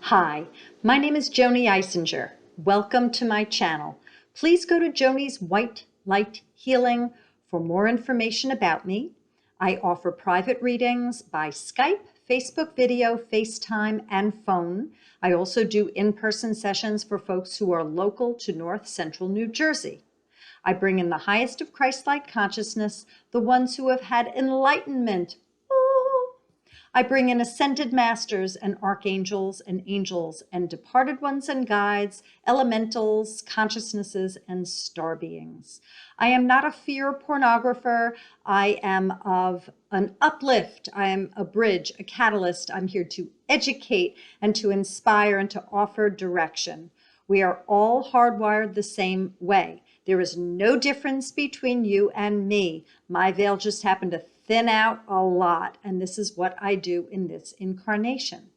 Hi, my name is Joanie Eisinger. Welcome to my channel. Please go to Joanie's White Light Healing for more information about me. I offer private readings by Skype, Facebook video, FaceTime, and phone. I also do in-person sessions for folks who are local to North Central New Jersey. I bring in the highest of Christ-like consciousness, the ones who have had enlightenment. I bring in ascended masters and archangels and angels and departed ones and guides, elementals, consciousnesses, and star beings. I am not a fear pornographer. I am of an uplift. I am a bridge, a catalyst. I'm here to educate and to inspire and to offer direction. We are all hardwired the same way. There is no difference between you and me. My veil just happened to thin out a lot, and this is what I do in this incarnation.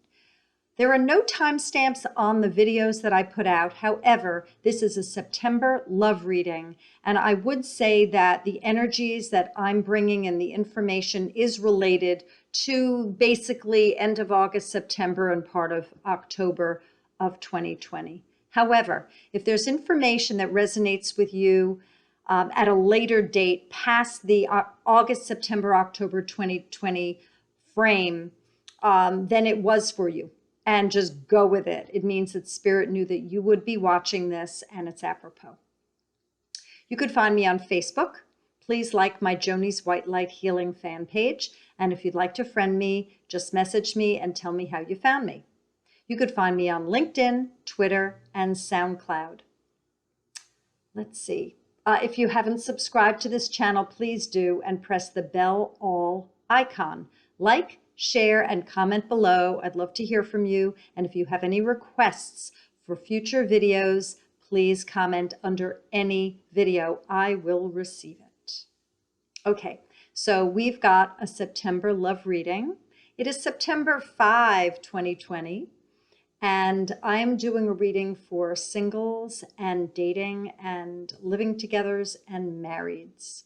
There are no timestamps on the videos that I put out. However, this is a September love reading, and I would say that the energies that I'm bringing and the information is related to basically end of August, September, and part of October of 2020. However, if there's information that resonates with you at a later date past the August, September, October 2020 frame, then it was for you. And just go with it. It means that Spirit knew that you would be watching this and it's apropos. You could find me on Facebook. Please like my Joanie's White Light Healing fan page. And if you'd like to friend me, just message me and tell me how you found me. You could find me on LinkedIn, Twitter, and SoundCloud. Let's see. If you haven't subscribed to this channel, please do and press the bell all icon. Like, share, and comment below. I'd love to hear from you. And if you have any requests for future videos, please comment under any video. I will receive it. Okay, so we've got a September love reading. It is September 5, 2020. And I am doing a reading for singles and dating and living togethers and marrieds.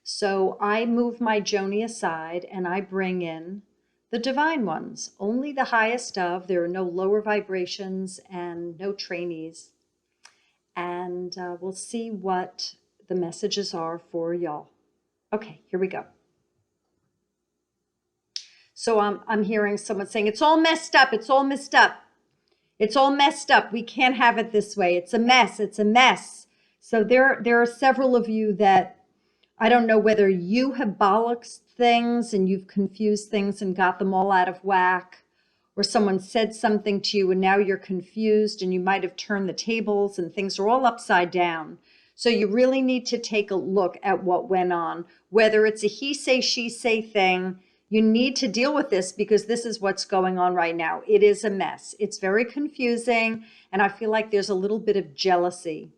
So I move my Joanie aside and I bring in the divine ones, only the highest of. There are no lower vibrations and no trainees. And we'll see what the messages are for y'all. Okay, here we go. So I'm hearing someone saying, it's all messed up. It's all messed up. It's all messed up. We can't have it this way. It's a mess. It's a mess. So there are several of you that I don't know whether you have bollocksed things and you've confused things and got them all out of whack, or someone said something to you and now you're confused and you might have turned the tables and things are all upside down. So you really need to take a look at what went on, whether it's a he say, she say thing. You need to deal with this because this is what's going on right now. It is a mess. It's very confusing. And I feel like there's a little bit of jealousy.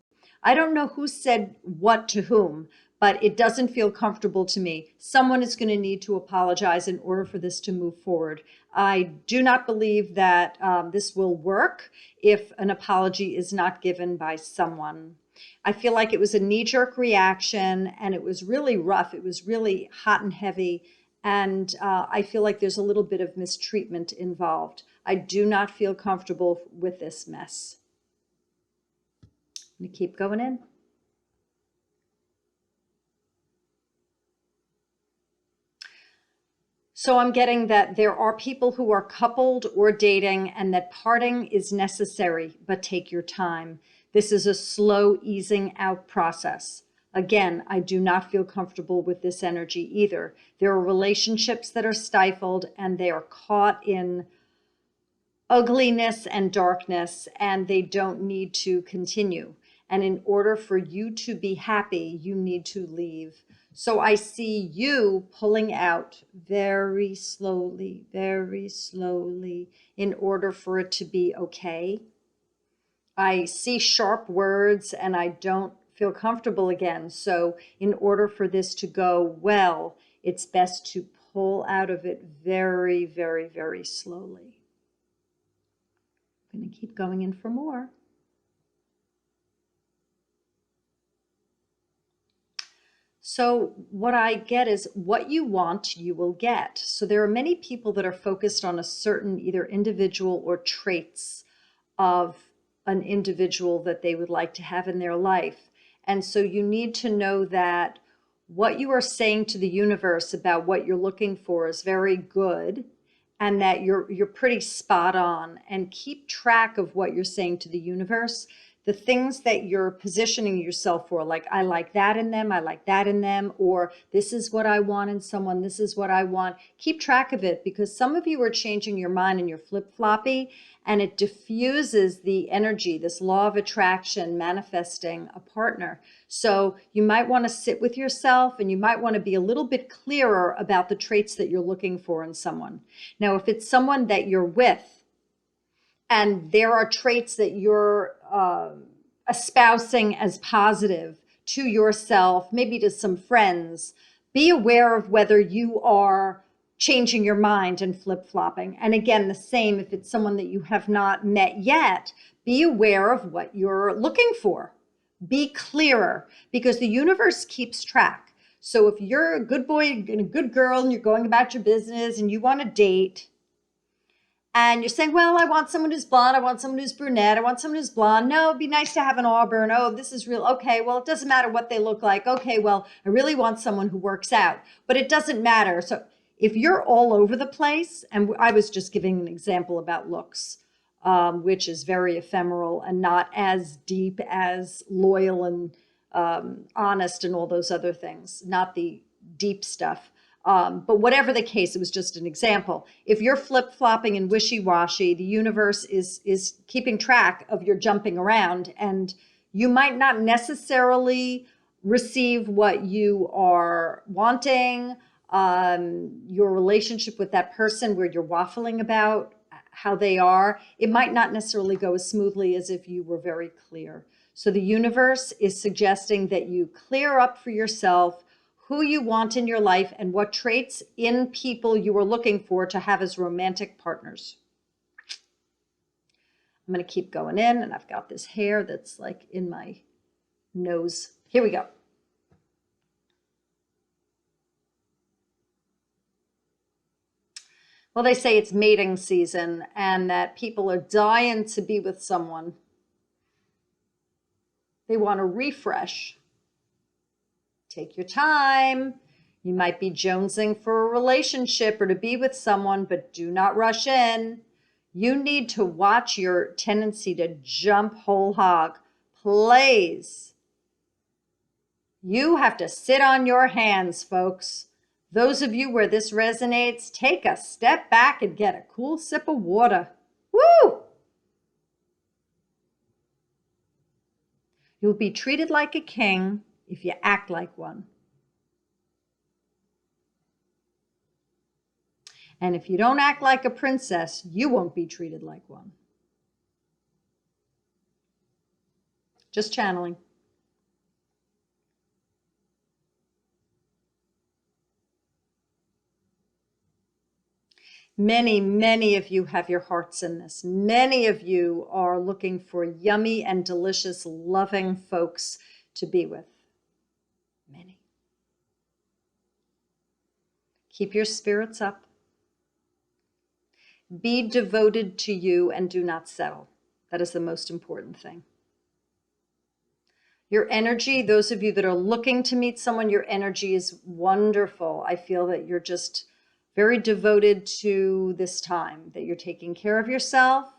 I don't know who said what to whom, but it doesn't feel comfortable to me. Someone is going to need to apologize in order for this to move forward. I do not believe that this will work if an apology is not given by someone. I feel like it was a knee-jerk reaction and it was really rough. It was really hot and heavy. And I feel like there's a little bit of mistreatment involved. I do not feel comfortable with this mess. I'm going to keep going in. So I'm getting that there are people who are coupled or dating and that parting is necessary, but take your time. This is a slow easing out process. Again, I do not feel comfortable with this energy either. There are relationships that are stifled and they are caught in ugliness and darkness and they don't need to continue. And in order for you to be happy, you need to leave. So I see you pulling out very slowly in order for it to be okay. I see sharp words and I don't feel comfortable again. So in order for this to go well, it's best to pull out of it very, very, very slowly. I'm going to keep going in for more. So what I get is what you want, you will get. So there are many people that are focused on a certain either individual or traits of an individual that they would like to have in their life. And so you need to know that what you are saying to the universe about what you're looking for is very good, and that you're pretty spot on. And keep track of what you're saying to the universe, the things that you're positioning yourself for, like I like that in them, I like that in them, or this is what I want in someone, this is what I want. Keep track of it, because some of you are changing your mind and you're flip-floppy, and it diffuses the energy, this law of attraction, manifesting a partner. So you might want to sit with yourself, and you might want to be a little bit clearer about the traits that you're looking for in someone. Now, if it's someone that you're with and there are traits that you're espousing as positive to yourself, maybe to some friends, be aware of whether you are changing your mind and flip-flopping. And again, the same if it's someone that you have not met yet, be aware of what you're looking for. Be clearer, because the universe keeps track. So if you're a good boy and a good girl and you're going about your business and you want to date, and you're saying, well, I want someone who's blonde, I want someone who's brunette, I want someone who's blonde. No, it'd be nice to have an auburn. Oh, this is real. Okay, well, it doesn't matter what they look like. Okay, well, I really want someone who works out, but it doesn't matter. So if you're all over the place, and I was just giving an example about looks, which is very ephemeral and not as deep as loyal and honest and all those other things, not the deep stuff. But whatever the case, it was just an example. If you're flip-flopping and wishy-washy, the universe is keeping track of your jumping around, and you might not necessarily receive what you are wanting. Your relationship with that person where you're waffling about how they are, it might not necessarily go as smoothly as if you were very clear. So the universe is suggesting that you clear up for yourself who you want in your life and what traits in people you are looking for to have as romantic partners. I'm going to keep going in, and I've got this hair that's like in my nose. Here we go. Well, they say it's mating season and that people are dying to be with someone. They want to refresh. Take your time. You might be jonesing for a relationship or to be with someone, but do not rush in. You need to watch your tendency to jump whole hog. Please. You have to sit on your hands, folks. Those of you where this resonates, take a step back and get a cool sip of water. Woo! You'll be treated like a king if you act like one. And if you don't act like a princess, you won't be treated like one. Just channeling. Many of you have your hearts in this. Many of you are looking for yummy and delicious, loving folks to be with. Many. Keep your spirits up. Be devoted to you and do not settle. That is the most important thing. Your energy, those of you that are looking to meet someone, your energy is wonderful. I feel that you're just very devoted to this time, that you're taking care of yourself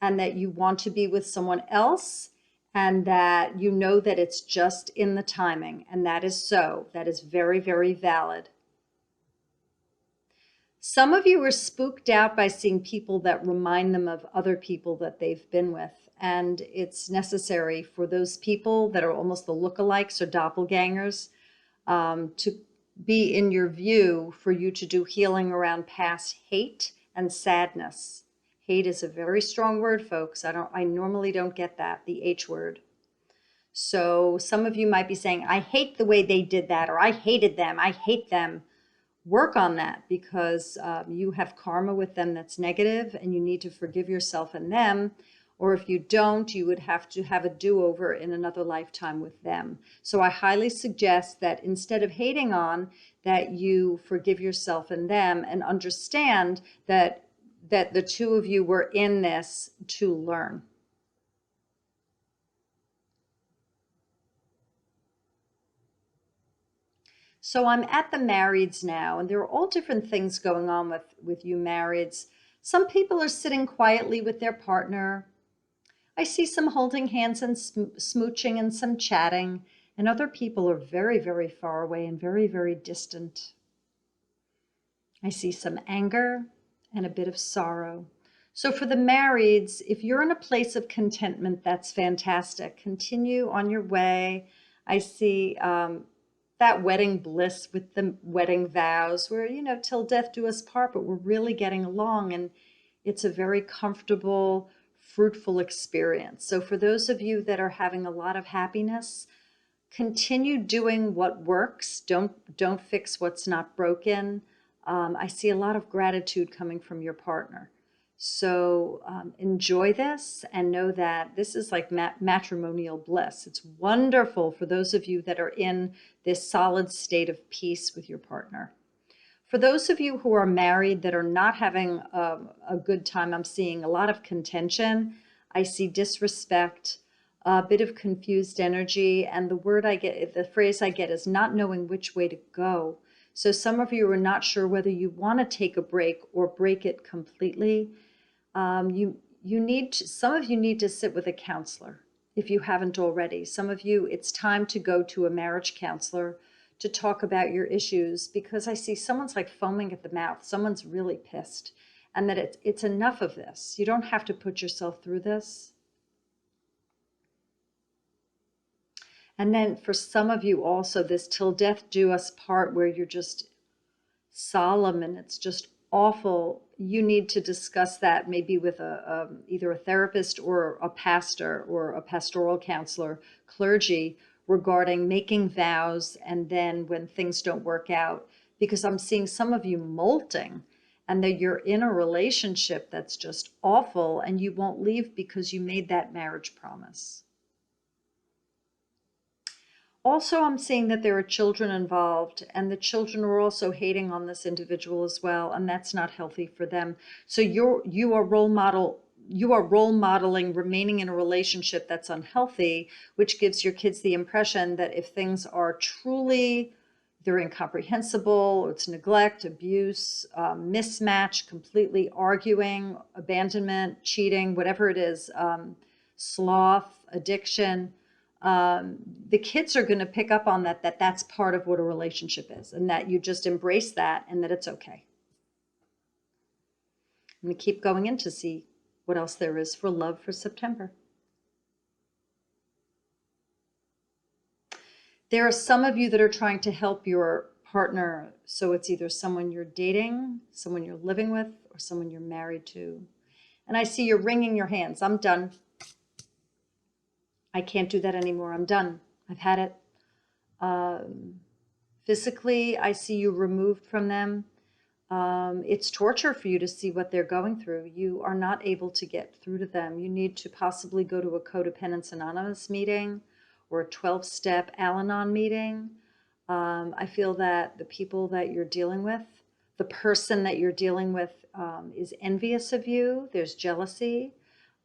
and that you want to be with someone else, and that you know that it's just in the timing. And that is so. That is very, very valid. Some of you are spooked out by seeing people that remind them of other people that they've been with. And it's necessary for those people that are almost the lookalikes or doppelgangers to be in your view, for you to do healing around past hate and sadness. Hate is a very strong word, folks. I normally don't get that, the H word. So some of you might be saying, I hate the way they did that, or I hated them, I hate them. Work on that, because you have karma with them that's negative, and you need to forgive yourself and them, or if you don't, you would have to have a do-over in another lifetime with them. So I highly suggest that instead of hating on, that you forgive yourself and them and understand that the two of you were in this to learn. So I'm at the marrieds now, and there are all different things going on with you marrieds. Some people are sitting quietly with their partner. I see some holding hands and smooching and some chatting, and other people are very, very far away and very, very distant. I see some anger and a bit of sorrow. So for the marrieds, if you're in a place of contentment, that's fantastic. Continue on your way. I see that wedding bliss with the wedding vows where, till death do us part, but we're really getting along, and it's a very comfortable, fruitful experience. So for those of you that are having a lot of happiness, continue doing what works. Don't fix what's not broken. I see a lot of gratitude coming from your partner. So enjoy this and know that this is like matrimonial bliss. It's wonderful for those of you that are in this solid state of peace with your partner. For those of you who are married that are not having a good time, I'm seeing a lot of contention. I see disrespect, a bit of confused energy, and the phrase I get is not knowing which way to go. So some of you are not sure whether you want to take a break or break it completely. Some of you need to sit with a counselor if you haven't already. Some of you, it's time to go to a marriage counselor to talk about your issues, because I see someone's like foaming at the mouth. Someone's really pissed, and that it's enough of this. You don't have to put yourself through this. And then for some of you also, this till death do us part, where you're just solemn and it's just awful. You need to discuss that maybe with either a therapist or a pastor or a pastoral counselor, clergy, regarding making vows and then when things don't work out. Because I'm seeing some of you molting and that you're in a relationship that's just awful and you won't leave because you made that marriage promise. Also, I'm seeing that there are children involved, and the children are also hating on this individual as well, and that's not healthy for them. So you are role modeling remaining in a relationship that's unhealthy, which gives your kids the impression that if things are truly, they're incomprehensible, it's neglect, abuse, mismatch, completely arguing, abandonment, cheating, whatever it is, sloth, addiction, the kids are going to pick up on that's part of what a relationship is, and that you just embrace that and that it's okay. I'm going to keep going in to see what else there is for love for September. There are some of you that are trying to help your partner. So it's either someone you're dating, someone you're living with, or someone you're married to. And I see you're wringing your hands. I'm done. I can't do that anymore. I'm done. I've had it. Physically, I see you removed from them. It's torture for you to see what they're going through. You are not able to get through to them. You need to possibly go to a Codependence Anonymous meeting or a 12-step Al-Anon meeting. I feel that the people that you're dealing with, the person that you're dealing with is envious of you. There's jealousy.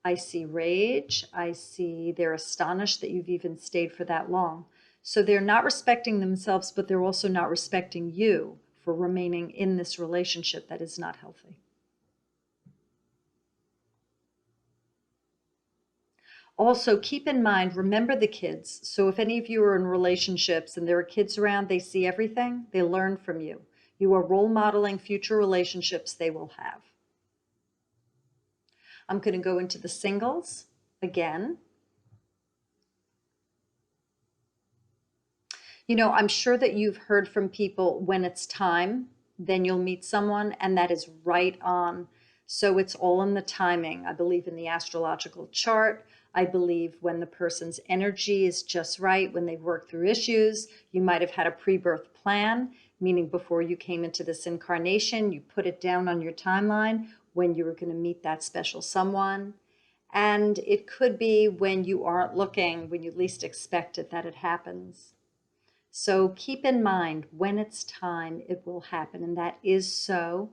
I see rage. I see they're astonished that you've even stayed for that long. So they're not respecting themselves, but they're also not respecting you for remaining in this relationship that is not healthy. Also, keep in mind, remember the kids. So if any of you are in relationships and there are kids around, they see everything, they learn from you. You are role modeling future relationships they will have. I'm going to go into the singles again. I'm sure that you've heard from people when it's time, then you'll meet someone, and that is right on. So it's all in the timing. I believe in the astrological chart. I believe when the person's energy is just right, when they've worked through issues. You might have had a pre-birth plan, meaning before you came into this incarnation, you put it down on your timeline when you were going to meet that special someone. And it could be when you aren't looking, when you least expect it, that it happens. So keep in mind, when it's time, it will happen. And that is so.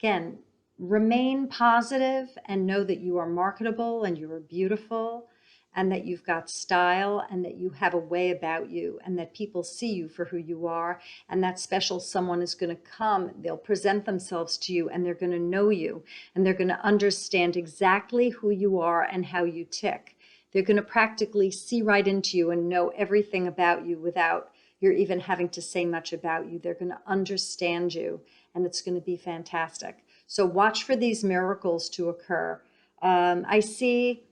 Again, remain positive and know that you are marketable and you are beautiful and that you've got style and that you have a way about you and that people see you for who you are, and that special someone is going to come. They'll present themselves to you and they're going to know you and they're going to understand exactly who you are and how you tick. They're going to practically see right into you and know everything about you without you're even having to say much about you. They're going to understand you, and it's going to be fantastic. So watch for these miracles to occur. I see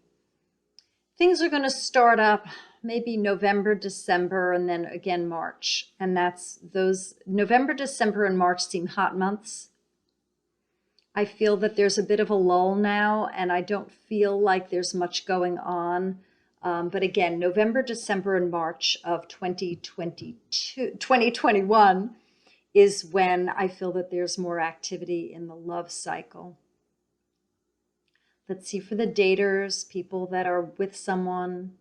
things are going to start up maybe November, December, and then again March. And that's those November, December, and March seem hot months. I feel that there's a bit of a lull now, and I don't feel like there's much going on. But again, November, December, and March of 2021 is when I feel that there's more activity in the love cycle. Let's see for the daters, people that are with someone.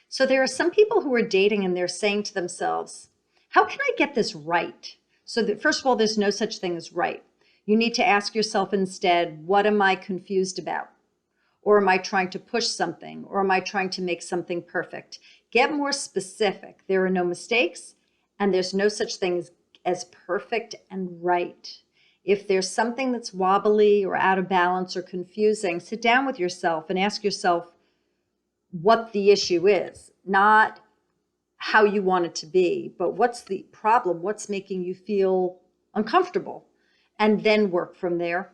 So there are some people who are dating and they're saying to themselves, how can I get this right? So that, first of all, there's no such thing as right. You need to ask yourself instead, what am I confused about? Or am I trying to push something? Or am I trying to make something perfect? Get more specific. There are no mistakes, and there's no such thing as perfect and right. If there's something that's wobbly or out of balance or confusing, sit down with yourself and ask yourself what the issue is, not how you want it to be, but what's the problem? What's making you feel uncomfortable? And then work from there.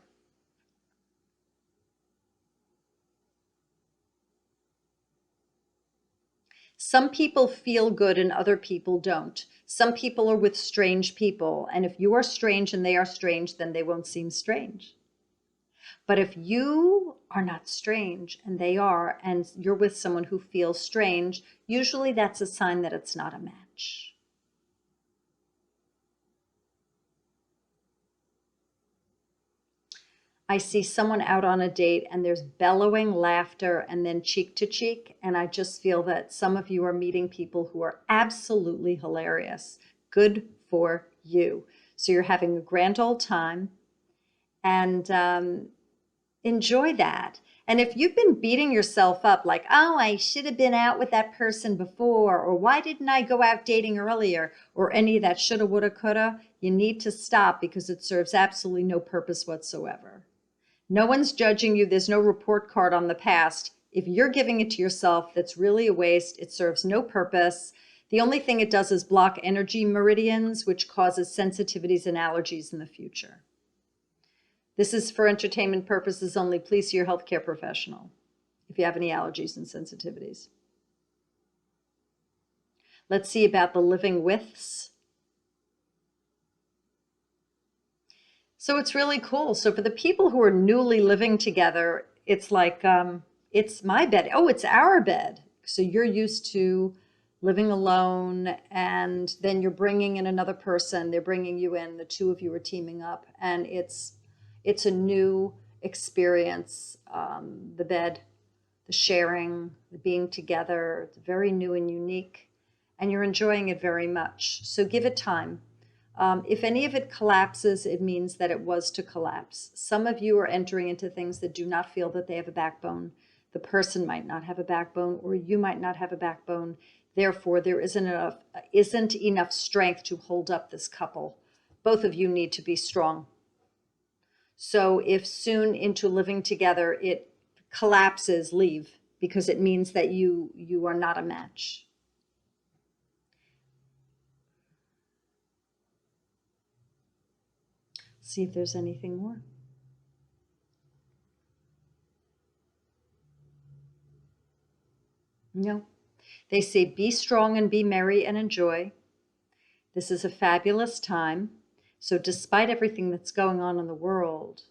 Some people feel good and other people don't. Some people are with strange people. And if you are strange and they are strange, then they won't seem strange. But if you are not strange and they are, and you're with someone who feels strange, usually that's a sign that it's not a match. I see someone out on a date and there's bellowing laughter and then cheek to cheek. And I just feel that some of you are meeting people who are absolutely hilarious. Good for you. So you're having a grand old time, and enjoy that. And if you've been beating yourself up like, oh, I should have been out with that person before, or why didn't I go out dating earlier, or any of that shoulda, woulda, coulda, you need to stop because it serves absolutely no purpose whatsoever. No one's judging you. There's no report card on the past. If you're giving it to yourself, that's really a waste. It serves no purpose. The only thing it does is block energy meridians, which causes sensitivities and allergies in the future. This is for entertainment purposes only. Please see your healthcare professional if you have any allergies and sensitivities. Let's see about the living withs. So it's really cool. So for the people who are newly living together, it's like, it's my bed. Oh, it's our bed. So you're used to living alone, and then you're bringing in another person. They're bringing you in. The two of you are teaming up, and it's a new experience. The bed, the sharing, the being together, it's very new and unique, and you're enjoying it very much. So give it time. If any of it collapses, it means that it was to collapse. Some of you are entering into things that do not feel that they have a backbone. The person might not have a backbone, or you might not have a backbone. Therefore, there isn't enough strength to hold up this couple. Both of you need to be strong. So if soon into living together it collapses, leave, because it means that you are not a match. See if there's anything more. No. They say be strong and be merry and enjoy. This is a fabulous time. So despite everything that's going on in the world,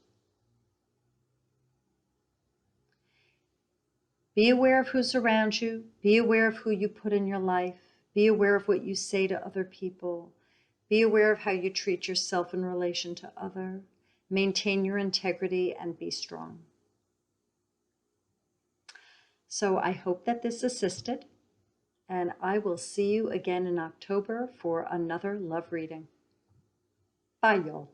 be aware of who's around you. Be aware of who you put in your life. Be aware of what you say to other people. Be aware of how you treat yourself in relation to other. maintain your integrity, and be strong. So I hope that this assisted, and I will see you again in October for another love reading. Bye, y'all.